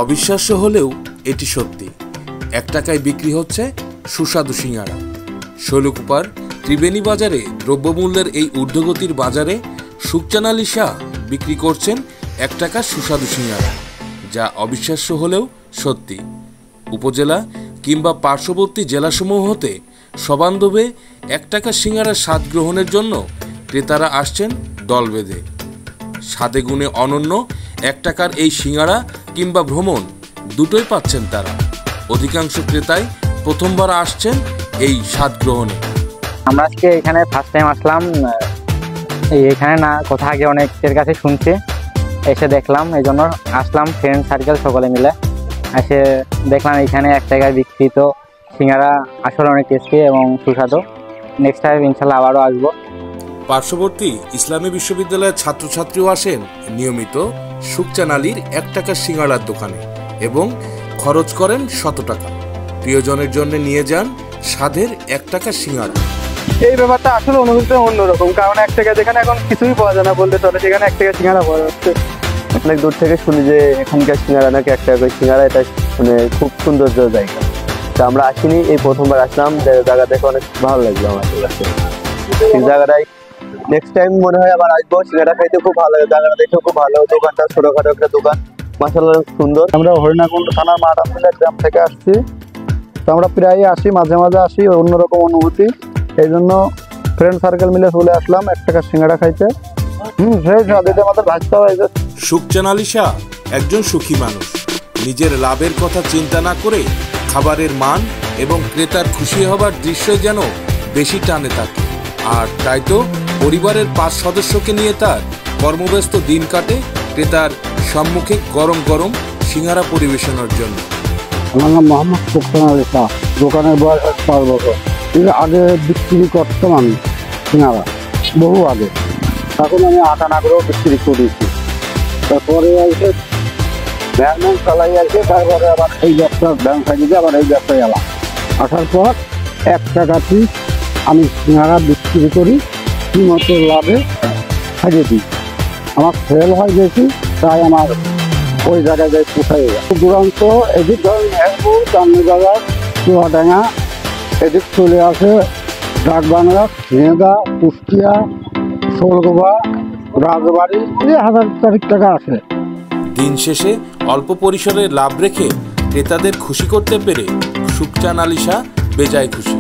অবিশ্বাস্য হলেও এটি সত্যি। 1 টাকায় বিক্রি হচ্ছে সুস্বাদু সিঙ্গারা। শৈলকুপার ত্রিবেণী বাজারে দ্রব্যমূল্যের এই ঊর্ধ্বগতির বাজারে সুখচান আলী শাহ বিক্রি করছেন 1 টাকার সুস্বাদু সিঙ্গারা, যা অবিশ্বাস্য হলেও সত্যি। উপজেলা কিংবা পার্শ্ববর্তী জেলাসমূহ হতে সবান্ধবে 1 টাকার সিঙ্গারার স্বাদ গ্রহণের জন্য ক্রেতারা আসছেন দল বেঁধে। স্বাদে গুণে অনন্য 1 টাকার এই সিঙ্গারা কিংবা ভ্রমণ দুটোই পাচ্ছেন তারা। অধিকাংশ ক্রেতাই প্রথমবার আসছেন এই স্বাদ গ্রহণে। আমরা আজকে এখানে ফার্স্ট টাইম আসলাম। এখানে না কোথা আগে অনেকের কাছে শুনছি, এসে দেখলাম, এই জন্য আসলাম। ফ্রেন্ড সার্কেল সকলে মিলে এসে দেখলাম এখানে 1 টাকায় বিক্রিত সিঙ্গারা আসলে অনেক টেস্টি এবং সুস্বাদু। নেক্সট টাইম ইনশাল্লাহ আবারও আসবো। পার্শ্ববর্তী ইসলামী বিশ্ববিদ্যালয়ের ছাত্রছাত্রীও আসেন নিয়মিত সুখচান আলীর 1 টাকার সিঙ্গারার দোকানে এবং খরচ করেন 100 টাকা। প্রিয়জনের জন্য নিয়ে যান স্বাদের 1 টাকার সিঙ্গারা। এই ব্যাপারটা আসলে অনুভূতি অন্যরকম, কারণ 1 টাকা যেখানে এখন কিছুই পাওয়া যায় না বলতে চলে, সেখানে 1 টাকা সিঙ্গারা পাওয়া যাচ্ছে। অনেক দূর থেকে শুনি যে এখানকার সিঙ্গারা নাকি 1 টাকা সিঙ্গারা, এটা মানে খুব সৌন্দর্য জায়গা। তো আমরা আসিনি, এই প্রথমবার আসলাম। জায়গা দেখে অনেক ভালো লাগলো আমাদের কাছে। এই জায়গাটায় নেক্সট টাইম মনে হয় আবার আসবো। সিঙ্গারা খাইতে খুব ভালো লাগে, জায়গাটা দেখে খুব ভালো। দোকানটা ছোটখাটো একটা দোকান, মাশাআল্লাহ সুন্দর। আমরা হরিণাকুণ্ড থানার মাটামুলা গ্রাম থেকে আসছি, তো আমরা প্রায়ই আসি, মাঝে মাঝে আসি, অন্যরকম অনুভূতি। এই জন্য ফ্রেন্ড সার্কেল মিলে চলে আসলাম 1 টাকার সিঙ্গারা খাইতে। আমাদের ভাজতে হয়েছে। সুখচান আলী শাহ একজন সুখী মানুষ। নিজের লাভের কথা চিন্তা না করে খাবারের মান এবং ক্রেতার খুশি হবার দৃশ্য যেন বেশি টানে তাকে। আর তাই তো পরিবারের 5 সদস্যকে নিয়ে তার কর্মব্যস্ত দিন কাটে ক্রেতার সম্মুখে গরম গরম সিঙ্গারা পরিবেশনের জন্য। আমার নাম মোহাম্মদ সুখচান আলী শাহ। দোকানের বয়স 5 বছর। আগে বিক্রি করতাম আমি সিঙ্গারা, বহু আগে। এখন আমি আটা না করেও বিক্রি করেছি। তারপরে এসে ভ্যান চালাই আসে, তারপরে আবার এই ব্যবসা ভ্যান সাইডে আবার এই ব্যবসায় এলাম। আসার পর 1 টাকা পিস আমি সিঙ্গারা বিক্রি করি, মতো লাভে খাইয়ে দিই। আমার সেল হয় বেশি, তাই আমার ওই জায়গায় যাই পোষাই যায়। দূরান্ত এদিক ধরেন মেহেরপুর, চান্দিবাজার, চুয়াডাঙ্গা, এদিক চলে আসে ডাকবাংলা, ঝিনেদা, কুষ্টিয়া, শৈলকুপা, রাজবাড়ি, 1000 টাকা আসে। দিন শেষে অল্প পরিসরে লাভ রেখে ক্রেতাদের খুশি করতে পেরে সুখচান আলী শাহ বেজায় খুশি।